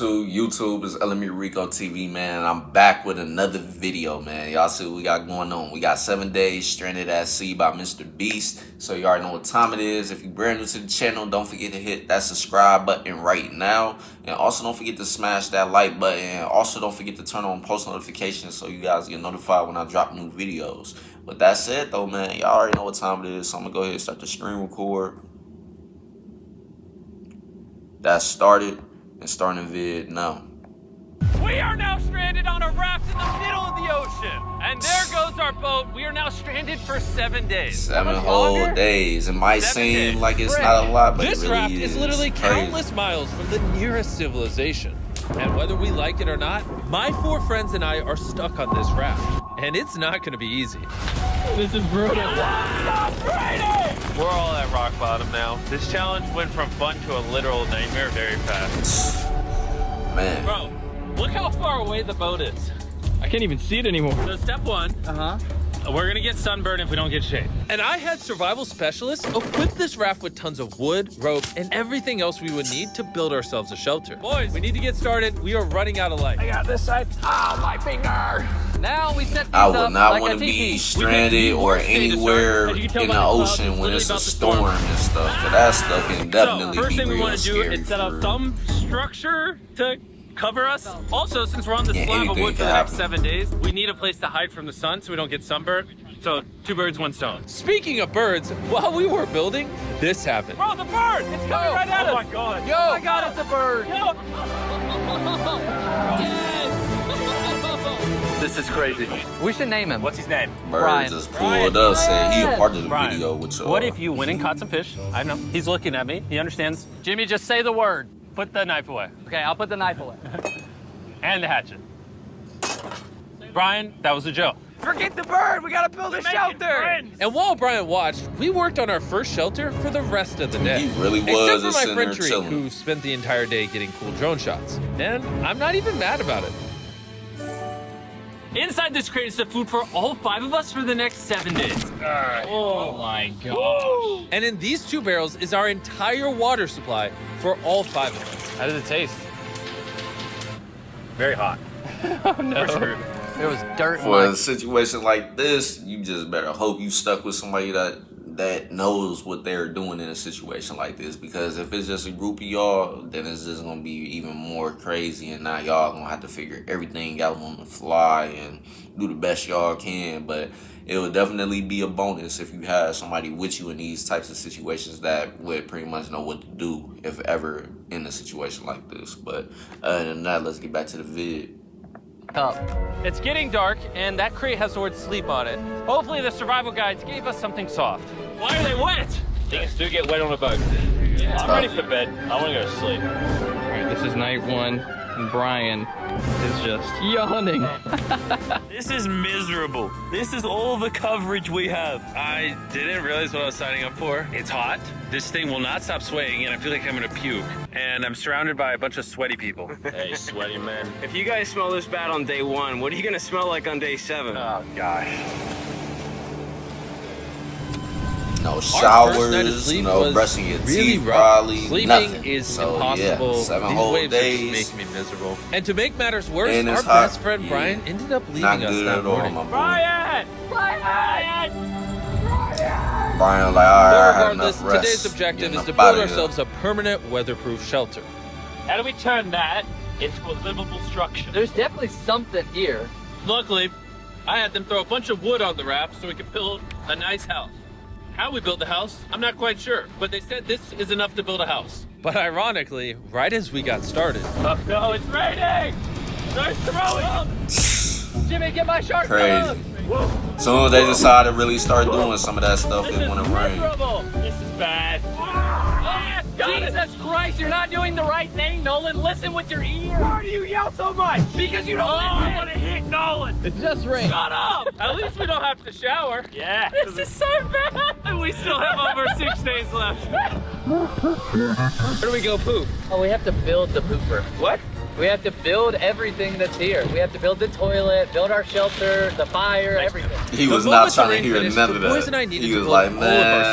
YouTube is LMERicoTv, man. I'm back with another video, man. Y'all see what we got going on. We got 7 days stranded at sea by Mrbeast. So you already know what time it is. If you're brand new to the channel, don't forget to hit that subscribe button right now. And also don't forget to smash that like button. And also don't forget to turn on post notifications so you guys get notified when I drop new videos. But that said though, man, y'all already know what time it is. So I'm gonna go ahead and start the screen record. That started. And starting the vid now. We are now stranded on a raft in the middle of the ocean. And there goes our boat. We are now stranded for 7 days. 7 whole days. It might seem like it's not a lot, but this it really raft is literally countless miles from the nearest civilization. And whether we like it or not, my 4 friends and I are stuck on this raft. And it's not going to be easy. This is brutal. We're all at rock bottom now. This challenge went from fun to a literal nightmare very fast. Man. Bro, look how far away the boat is. I can't even see it anymore. So step 1. We're gonna get sunburned if we don't get shade. And I had survival specialists equip this raft with tons of wood, rope, and everything else we would need to build ourselves a shelter. Boys, we need to get started. We are running out of light. I got this side. Oh, my finger. Now we set these I would up not like want to be stranded or anywhere in the ocean when it's a storm and stuff. But that stuff can definitely be real scary. First thing we want to do is set up some structure to cover us. Also, since we're on this slab of wood for the next 7 days, we need a place to hide from the sun so we don't get sunburned. So 2 birds, 1 stone. Speaking of birds, while we were building, this happened. Bro, the bird! It's coming right at us! Oh my god! Yo! Oh my god, it's a bird! Yo! This is crazy. We should name him. What's his name? Bird just pulled up, said he a part of the video with y'all. What if you went and caught some fish? I know. He's looking at me. He understands. Jimmy, just say the word. Put the knife away. Okay, I'll put the knife away. And the hatchet. Brian, that was a joke. Forget the bird, we gotta build a shelter! And while Brian watched, we worked on our first shelter for the rest of the day. He really was. Except for just my friend Tree, who spent the entire day getting cool drone shots. And I'm not even mad about it. Inside this crate is the food for all 5 of us for the next 7 days. Oh my gosh. And in these 2 barrels is our entire water supply for all 5 of us. How does it taste? Very hot. Oh no. It was dirt. For a situation like this, you just better hope you stuck with somebody that knows what they're doing in a situation like this. Because if it's just a group of y'all, then it's just gonna be even more crazy, and now y'all gonna have to figure everything out on the fly and do the best y'all can. But it would definitely be a bonus if you had somebody with you in these types of situations that would pretty much know what to do if ever in a situation like this. But other than that, let's get back to the vid. It's getting dark, and that crate has the word sleep on it. Hopefully the survival guides gave us something soft. Why are they wet? Things do get wet on a boat. Yeah. I'm ready for bed. I want to go to sleep. All right, this is night 1, and Brian is just yawning. This is miserable. This is all the coverage we have. I didn't realize what I was signing up for. It's hot. This thing will not stop swaying, and I feel like I'm gonna puke. And I'm surrounded by a bunch of sweaty people. Hey, sweaty man. If you guys smell this bad on day 1, what are you gonna smell like on day 7? Oh, gosh. No showers, no brushing your teeth, probably Sleeping nothing. is so, impossible. Yeah, 7 These whole waves days. are just making me miserable. And to make matters worse, And our it's hot. best friend Brian ended up leaving Not us good that at all, morning. my boy. Brian! Brian, like, all right, I had Regardless, enough rest. today's objective Getting is to up outta build here. ourselves a permanent weatherproof shelter. How do we turn that into a livable structure? There's definitely something here. Luckily, I had them throw a bunch of wood on the raft so we could build a nice house. How we built the house, I'm not quite sure, but they said this is enough to build a house. But ironically, right as we got started... Oh no, it's raining! They're throwing! Jimmy, get my shark Crazy. As soon as they decide to really start doing some of that stuff, it wouldn't rain. This is bad. Jesus Christ, you're not doing the right thing, Nolan. Listen with your ear. Why do you yell so much? Because you don't I want to hit Nolan. It just rained. Shut up! At least we don't have to shower. Yeah. This is so bad. And we still have over 6 days left. Where do we go poop? Oh, we have to build the pooper. What? We have to build everything that's here. We have to build the toilet, build our shelter, the fire, everything. He was not trying to hear none of that. He was like, man,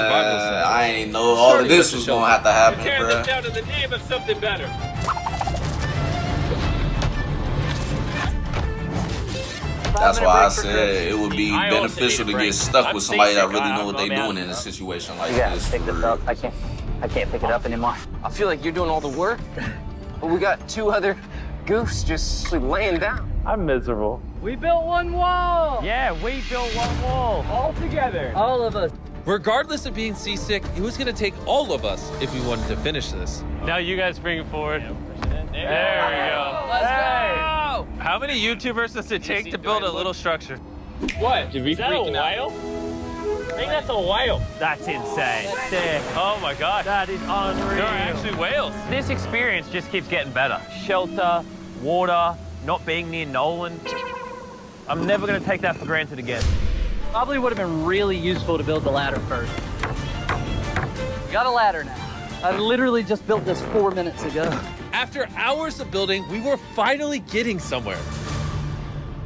I ain't know all of this was going to have to happen, Tear bro. this down in the name of something better. That's why I said it would be beneficial to get stuck with somebody that really know what they're doing in a situation like this. Pick this up. I can't pick it up anymore. I feel like you're doing all the work, but we got 2 other goofs just laying down. I'm miserable. We built one wall. Yeah, we built one wall. All together. All of us. Regardless of being seasick, it was gonna take all of us if we wanted to finish this. Now you guys bring it forward. There we go. Let's go. How many YouTubers does it take to build a little structure? What? Is that a whale? I think that's a whale. That's insane. Sick. Oh my God. That is unreal. There are actually whales. This experience just keeps getting better. Shelter, water, not being near Nolan. I'm never gonna take that for granted again. Probably would have been really useful to build the ladder first. Got a ladder now. I literally just built this 4 minutes ago. After hours of building, we were finally getting somewhere.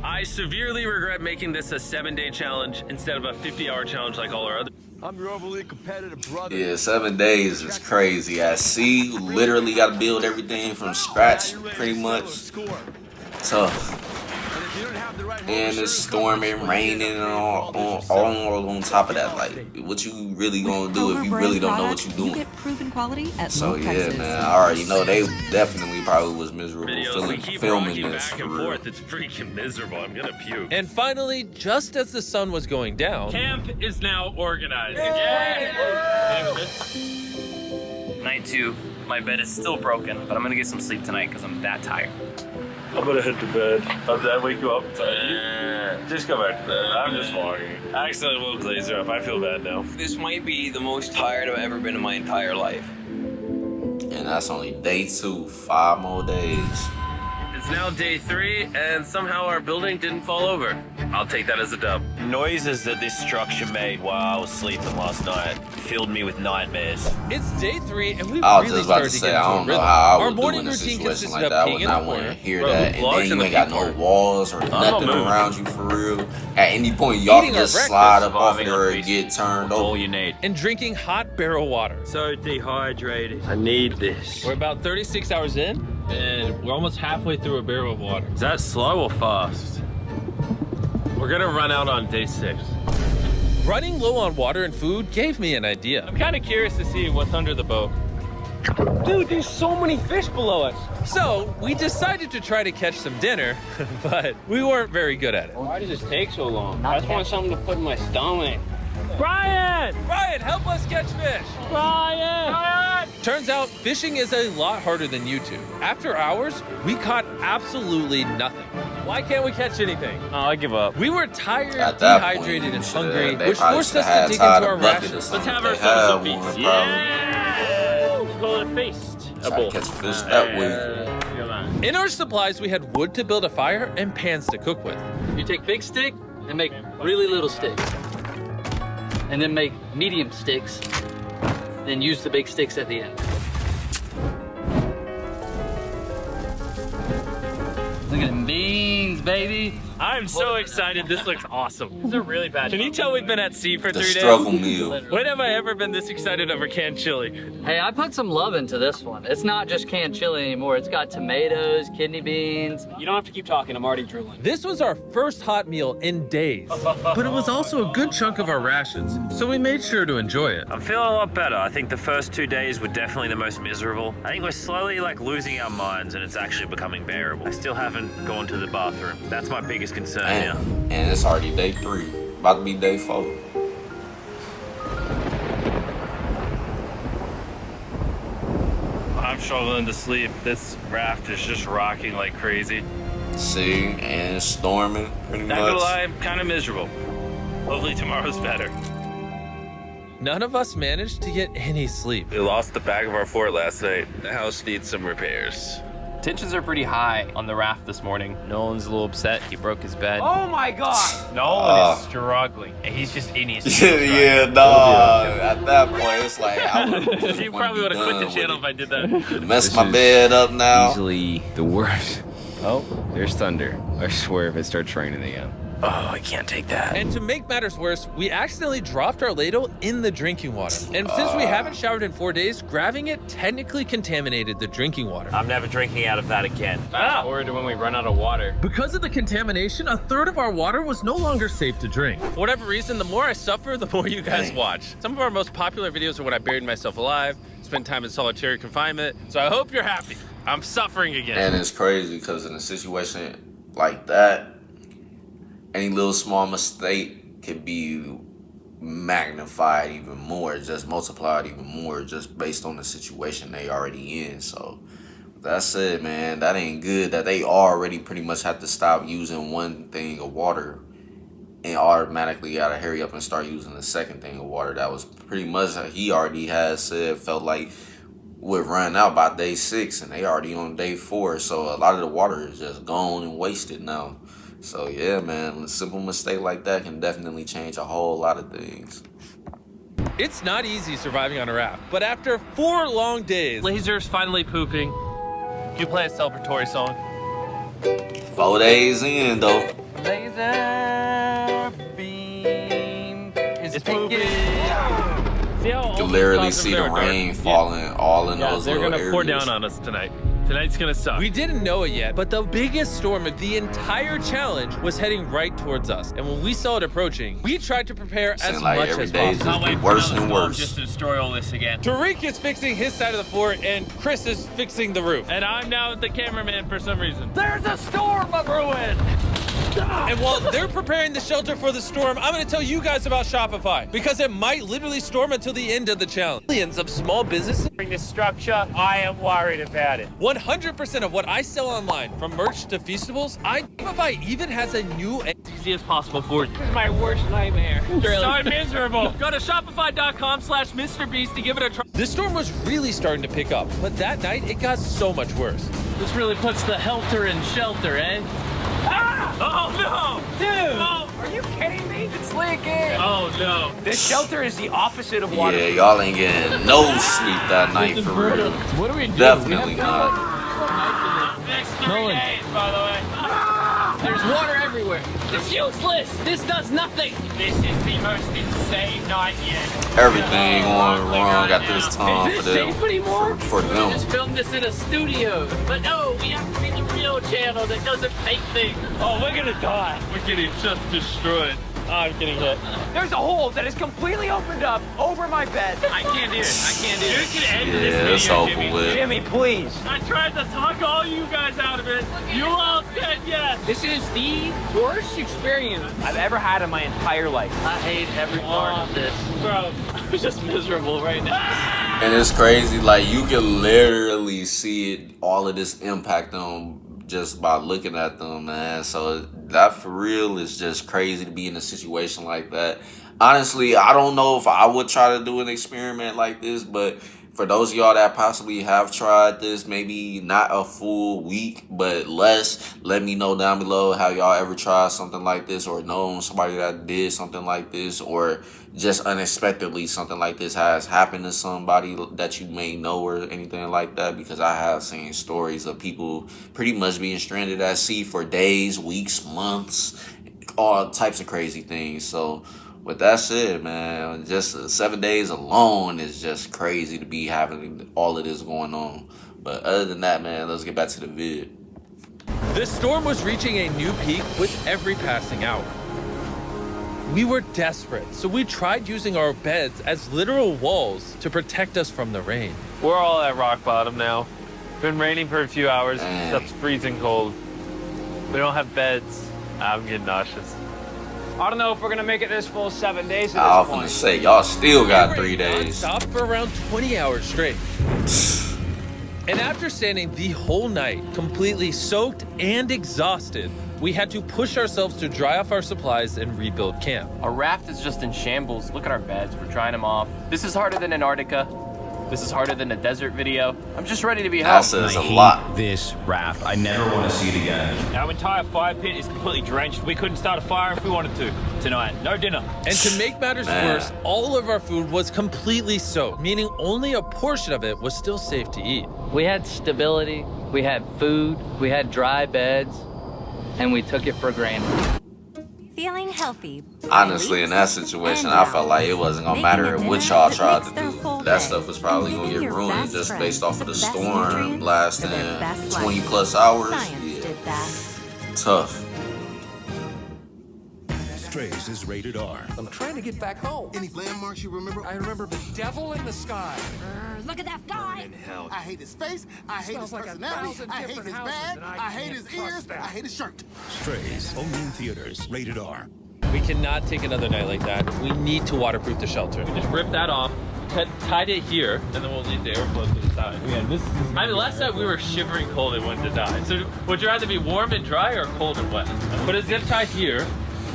I severely regret making this a 7-day challenge instead of a 50-hour challenge like all our other. I'm your overly competitive brother. Yeah, 7 days is crazy. At sea, you literally got to build everything from scratch, pretty much. Tough. And it's storming, raining, and all on top of that. Like, what you really gonna do if you really don't know what you're doing? Get proven quality at So yeah, prices. man, I already know they definitely probably was miserable Videos, we keep filming rocking this. back For and real. forth. It's freaking miserable. I'm gonna puke. And finally, just as the sun was going down, Camp is now organized. Night 2, my bed is still broken, but I'm gonna get some sleep tonight because I'm that tired. I'm gonna head to bed. Did I wake you up? Just go back to bed. I'm just walking. I accidentally woke Laser up. I feel bad now. This might be the most tired I've ever been in my entire life. And that's only day 2, 5 more days. It's now day 3, and somehow our building didn't fall over. I'll take that as a dub. Noises that this structure made while I was sleeping last night filled me with nightmares. it's day 3, and we I was really just about started to to say, get I into a don't know rhythm. how I Our would do morning in a routine situation consisted like of that. I peeing would in not the want to corner, hear Bro, that. the And vlogs then you and the ain't got no people. walls or nothing moving. around you for real. At any point, y'all Eating can our just slide breakfast, up off surviving there on and get turned All over. you need. and drinking hot barrel water. So dehydrated. I need this. We're about 36 hours in, and we're almost halfway through a barrel of water. Is that slow or fast? We're gonna run out on day 6. Running low on water and food gave me an idea. I'm kind of curious to see what's under the boat. Dude, there's so many fish below us. So we decided to try to catch some dinner, but we weren't very good at it. Why does this take so long? I just want something to put in my stomach. Brian! Ryan, help us catch fish! Brian! Turns out fishing is a lot harder than YouTube. After hours, we caught absolutely nothing. Why can't we catch anything? Oh, I give up. We were tired, At that point, dehydrated, you and should've- hungry, they which probably forced us should've had to dig tied into a our bucket or rations. something. have They ourselves had a one, feast. probably. Let's call it a feast. Try to catch fish that way. In our supplies, we had wood to build a fire and pans to cook with. You take big stick and make really little sticks. And then make medium sticks. Then use the big sticks at the end. Look at them beans, baby. I'm so excited. This looks awesome. This is a really bad. Can you tell we've been at sea for The 3 days? struggle meal. When have I ever been this excited over canned chili? Hey, I put some love into this one. It's not just canned chili anymore. It's got tomatoes, kidney beans. You don't have to keep talking, I'm already drooling. This was our first hot meal in days, but it was also a good chunk of our rations, so we made sure to enjoy it. I'm feeling a lot better. I think the first 2 days were definitely the most miserable. I think we're slowly losing our minds and it's actually becoming bearable. I still haven't gone to the bathroom. That's my biggest concern here. Damn. And it's already day 3. About to be day 4. I'm struggling to sleep. This raft is just rocking like crazy. See, and it's storming pretty Not gonna much. lie, I'm kind of miserable. Hopefully tomorrow's better. None of us managed to get any sleep. We lost the back of our fort last night. The house needs some repairs. Tensions are pretty high on the raft this morning. Nolan's a little upset. He broke his bed. Oh my God. Nolan is struggling. He's just in his Yeah, dog. At that point, it's like I would. You probably would have quit the channel if I did that. Mess my bed up now. Easily the worst Oh, there's thunder. I swear if it starts raining again. Oh, I can't take that. And to make matters worse, we accidentally dropped our ladle in the drinking water. And since we haven't showered in 4 days, grabbing it technically contaminated the drinking water. I'm never drinking out of that again. Fast forward to when we run out of water. Because of the contamination, a third of our water was no longer safe to drink. For whatever reason, the more I suffer, the more you guys watch. Some of our most popular videos are when I buried myself alive, spent time in solitary confinement, so I hope you're happy. I'm suffering again. And it's crazy because in a situation like that, any little small mistake could be magnified even more, just multiplied even more, just based on the situation they already in. So that's it, man. That ain't good that they already pretty much have to stop using one thing of water and automatically gotta hurry up and start using the second thing of water. That was pretty much, he already has said, felt like would run out by day 6 and they already on day 4. So a lot of the water is just gone and wasted now. So yeah, man, a simple mistake like that can definitely change a whole lot of things. It's not easy surviving on a raft, but after 4 long days, Laser's finally pooping. You play a celebratory song. 4 days in though. Laser beam is pooping. See how You can literally see the rain falling all in those they're little gonna areas. pour down on us tonight. Tonight's gonna suck. we didn't know it yet, but the biggest storm of the entire challenge was heading right towards us. And when we saw it approaching, we tried to prepare Seems as like much every as day is possible. just be worse and worse. Just to destroy all this again. Tariq is fixing his side of the fort, and Chris is fixing the roof. And I'm now the cameraman for some reason. There's a storm brewing. And while they're preparing the shelter for the storm, I'm going to tell you guys about Shopify, because it might literally storm until the end of the challenge. Millions of small businesses. This structure, I am worried about it. 100% of what I sell online, from merch to feastables, Shopify even has a new As easy as possible for you. This is my worst nightmare. So miserable. Go to shopify.com/MrBeast to give it a try. This storm was really starting to pick up, but that night it got so much worse. This really puts the helter in shelter, eh? Oh no! Dude! Oh, Are you kidding me? It's leaking! oh no. This shelter is the opposite of water. Yeah, y'all ain't getting no sleep that night for real. What do we do? Definitely not. Next 3 Nolan. days, by the way. There's water everywhere. It's useless. This does nothing. This is the most insane night yet. Everything going wrong at this time Is for this them. safe anymore? For them. Just filmed this in a studio. But no, we have to be the real channel that doesn't fake things. Oh, we're gonna die. We're getting just destroyed. Oh, I'm getting hit. There's a hole that is completely opened up over my bed. I can't do it. I can't do it. You can end this Yeah, it's video, over Jimmy. with. Jimmy, please. I tried to talk all you guys out of it. You all said yes. This is the worst experience I've ever had in my entire life. I hate every part of this. Bro, I'm just miserable right now. And it's crazy, like you can literally see it, all of this impact on just by looking at them, man. So that for real is just crazy to be in a situation like that. Honestly, I don't know if I would try to do an experiment like this, but for those of y'all that possibly have tried this, maybe not a full week, but less, let me know down below how y'all ever tried something like this, or know somebody that did something like this, or just unexpectedly something like this has happened to somebody that you may know or anything like that, because I have seen stories of people pretty much being stranded at sea for days, weeks, months, all types of crazy things. So with that said, man, just 7 days alone is just crazy to be having all of this going on. But other than that, man, let's get back to the vid. The storm was reaching a new peak with every passing hour. We were desperate, so we tried using our beds as literal walls to protect us from the rain. We're all at rock bottom now. Been raining for a few hours. Stuff's freezing cold. We don't have beds. I'm getting nauseous. I don't know if we're gonna make it this full 7 days at I this was gonna point. say, y'all still got 3 days. Stop for around 20 hours straight. And after standing the whole night, completely soaked and exhausted, we had to push ourselves to dry off our supplies and rebuild camp. Our raft is just in shambles. Look at our beds. We're drying them off. This is harder than Antarctica. This is harder than a desert video. I'm just ready to be home. That says a lot. This raft. I never want to see it again. Our entire fire pit is completely drenched. We couldn't start a fire if we wanted to. Tonight, no dinner. And to make matters worse, all of our food was completely soaked, meaning only a portion of it was still safe to eat. We had stability, We had food, we had dry beds, and we took it for granted. Feeling healthy. Honestly, in that situation, I felt like it wasn't gonna matter what y'all tried to do. That stuff was probably gonna get ruined just based off of the storm lasting 20 plus hours. Yeah. Tough. Strays is rated R. I'm trying to get back home. Any landmarks you remember? I remember the devil in the sky. Look at that guy. In hell. I hate his face. I hate his personality. I hate his bag. I hate his ears. I hate his shirt. Strays, only in theaters, rated R. We cannot take another night like that. We need to waterproof the shelter. We just ripped that off, tied it here, and then we'll leave the airflow to the side. Yeah, this is. I mean, last night we were shivering cold and wanted to die. So would you rather be warm and dry or cold and wet? Put a zip tie here,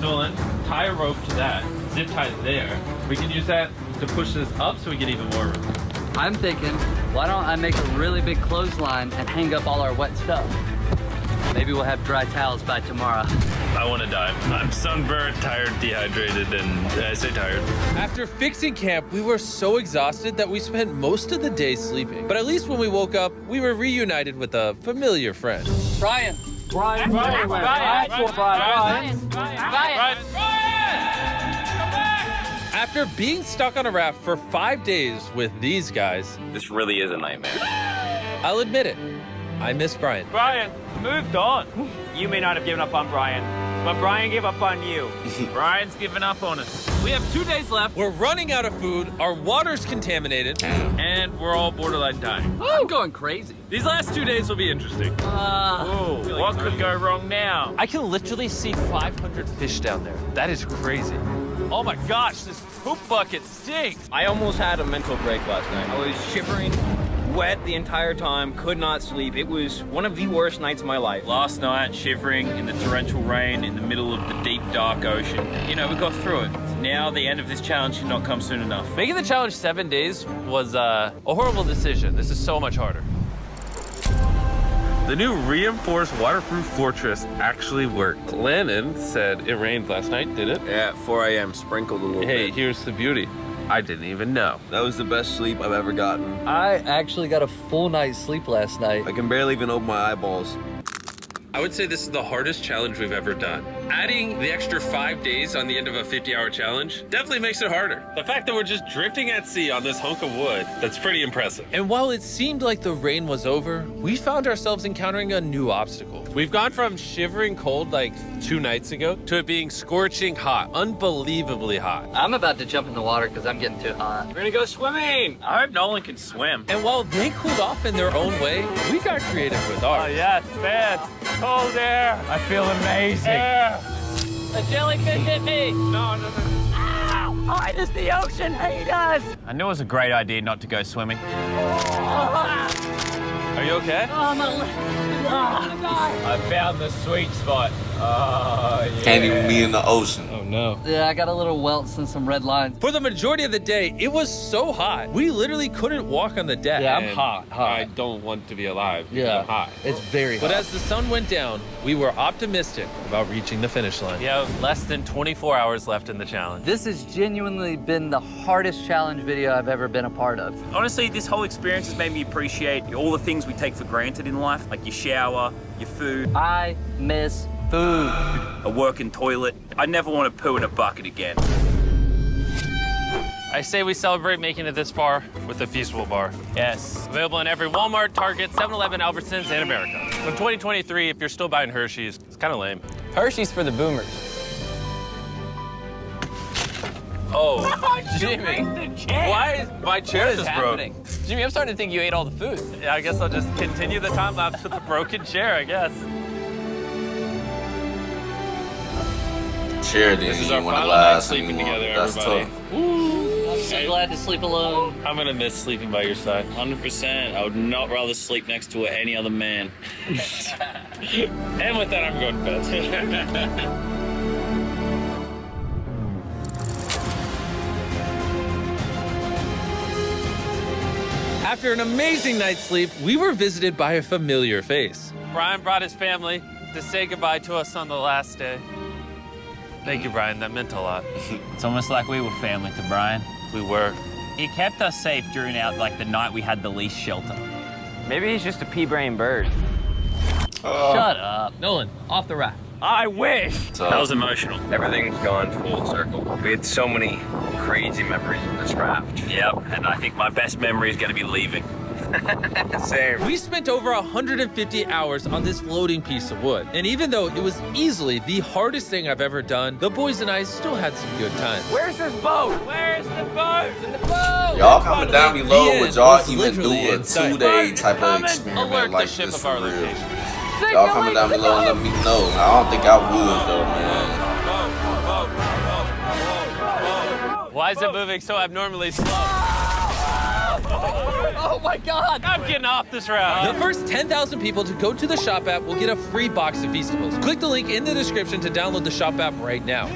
Nolan. Tie a rope to that. Zip tie there. We can use that to push this up so we get even warmer. I'm thinking, why don't I make a really big clothesline and hang up all our wet stuff? Maybe we'll have dry towels by tomorrow. I want to die. I'm sunburnt, tired, dehydrated, and I say tired. After fixing camp, we were so exhausted that we spent most of the day sleeping. But at least when we woke up, we were reunited with a familiar friend. Brian. Brian. After being stuck on a raft for 5 days with these guys, This really is a nightmare. I'll admit it, I miss Brian. Brian, moved on. You may not have given up on Brian, but Brian gave up on you. Brian's given up on us. We have 2 days left, we're running out of food, our water's contaminated, and we're all borderline dying. I'm going crazy. These last 2 days will be interesting. Oh, what could go wrong now? I can literally see 500 fish down there. That is crazy. Oh my gosh, this poop bucket stinks. I almost had a mental break last night. I was shivering, wet the entire time, could not sleep. It was one of the worst nights of my life. Last night, shivering in the torrential rain in the middle of the deep, dark ocean. You know, we got through it. Now the end of this challenge should not come soon enough. Making the challenge 7 days was a horrible decision. This is so much harder. The new reinforced waterproof fortress actually worked. Lennon said it rained last night, did it? Yeah, at 4 a.m. sprinkled a little bit. Hey, here's the beauty. I didn't even know. That was the best sleep I've ever gotten. I actually got a full night's sleep last night. I can barely even open my eyeballs. I would say this is the hardest challenge we've ever done. Adding the extra 5 days on the end of a 50-hour challenge definitely makes it harder. The fact that we're just drifting at sea on this hunk of wood, that's pretty impressive. And while it seemed like the rain was over, we found ourselves encountering a new obstacle. We've gone from shivering cold like 2 nights ago to it being scorching hot, unbelievably hot. I'm about to jump in the water because I'm getting too hot. We're gonna go swimming! I hope Nolan can swim. And while they cooled off in their own way, we got creative with ours. Oh yes, man. Cold air. I feel amazing. Air. A jellyfish hit me! No. Why does the ocean hate us? I knew it was a great idea not to go swimming. Are you okay? Oh, my leg. I found the sweet spot. Oh, yeah. Can't even be in the ocean. Oh no. Yeah, I got a little welts and some red lines. For the majority of the day, it was so hot. We literally couldn't walk on the deck. Yeah, I'm hot. I don't want to be alive. Yeah, I'm hot. it's very hot. But as the sun went down, we were optimistic about reaching the finish line. We have less than 24 hours left in the challenge. This has genuinely been the hardest challenge video I've ever been a part of. Honestly, this whole experience has made me appreciate all the things we take for granted in life, like your shower, your food. I miss food. A working toilet. I never want to poo in a bucket again. I say we celebrate making it this far with a Feastable bar. Yes. Available in every Walmart, Target, 7-Eleven, Albertsons, and America. In 2023, if you're still buying Hershey's, it's kind of lame. Hershey's for the boomers. Oh, Jimmy. Why is my chair just broke? Jimmy, I'm starting to think you ate all the food. Yeah, I guess I'll just continue the time lapse with the broken chair, I guess. Chair didn't even want to last anymore. That's tough. I'm so glad to sleep alone. I'm gonna miss sleeping by your side. 100%. I would not rather sleep next to any other man. And with that, I'm going to bed. After an amazing night's sleep, we were visited by a familiar face. Brian brought his family to say goodbye to us on the last day. Thank you, Brian. That meant a lot. It's almost like we were family to Brian. We were. He kept us safe during the night we had the least shelter. Maybe he's just a pea-brain bird. Shut up. Nolan, off the raft. I wish. That was emotional. Everything's gone full circle. We had so many crazy memories in this raft. Yep, and I think my best memory is going to be leaving. Same. We spent over 150 hours on this floating piece of wood. And even though it was easily the hardest thing I've ever done, the boys and I still had some good times. Where's this boat? Where's the boat? In the boat! Y'all comment down below would y'all even literally do a inside. 2-day type of experiment Alert like the ship this of for our real? location. Y'all comment down below and let me know. I don't think I would though, man. Why is it moving so abnormally slow? Oh my god! I'm getting off this route. The first 10,000 people to go to the shop app will get a free box of Feastables. Click the link in the description to download the shop app right now.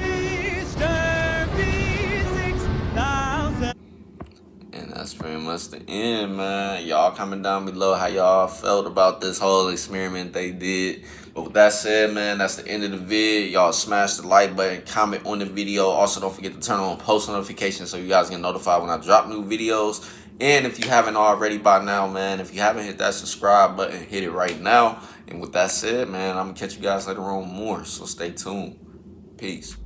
And that's pretty much the end, man. Y'all comment down below how y'all felt about this whole experiment they did. But with that said, man, that's the end of the vid. Y'all smash the like button, comment on the video. Also, don't forget to turn on post notifications so you guys get notified when I drop new videos. And if you haven't already by now, man, if you haven't hit that subscribe button, hit it right now. And with that said, man, I'm going to catch you guys later on more. So stay tuned. Peace.